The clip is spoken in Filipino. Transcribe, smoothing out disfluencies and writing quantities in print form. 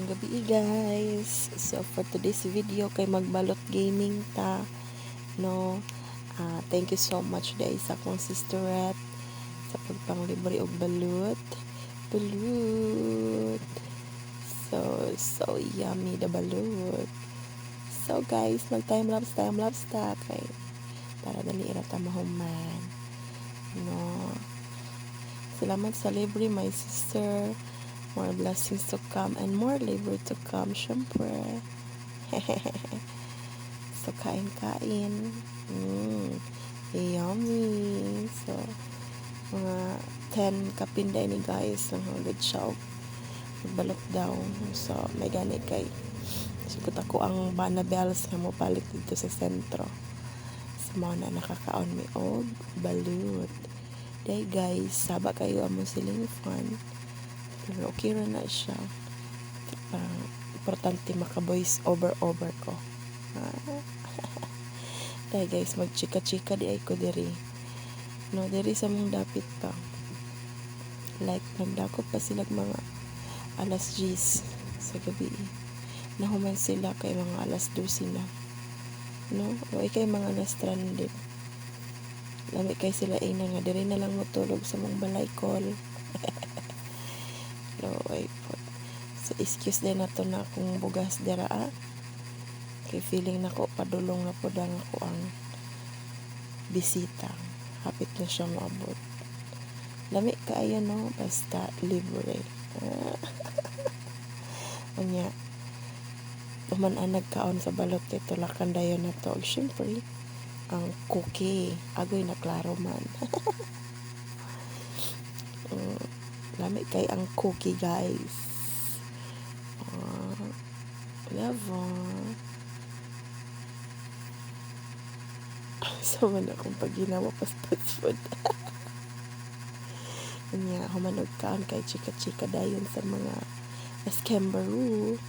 Mayong gabi guys. So for today's video kay magbalot gaming ta no. Thank you so much guys sa akong sisterette sa pagpanglibre og balut. Balut. So yummy the balut. So guys, mag time lapse ta kay para dali ra ta mahuman. No. Salamat sa libre my sister. More blessings to come and more labor to come, syempre. So, kain-kain. Yummy. So, mga 10 kapinday ni guys. Ang hagad siya. Magbalot daw. So, may gani kay. Sikot ako ang Banabels nga mo palit dito sa sentro. So, mga na nakakaon may og balut. Day guys, saba kayo amo siling fun. Pero okay rin na siya. Importante maka-voice over ko. Dahil guys, mag-chika-chika di ay ko diri. No, diri sa mong dapit pa. Like, nagdakop pa sila mga alas 10 sa gabi. Nahuman sila kay mga alas 12 na. No? O kay mga na-stranded. Lami kay sila ina nga. Diri na lang matulog sa mong balay call. Ay po. So excuse din na to na akong bugas dira kay feeling nako padulong na po dang ako ang bisita. Hapit na siya maabot. Lami kaayo no basta libre. Anya human ang nagkaon sa balot ito lakan dayon na to. Syempre ang cookie agoy na klaro man. Lami kay ang cookie guys. Love. So man akong pag-ginawa pa fast food. Kanya humanog kaan kay chika-chika dayon sa mga escambaroo.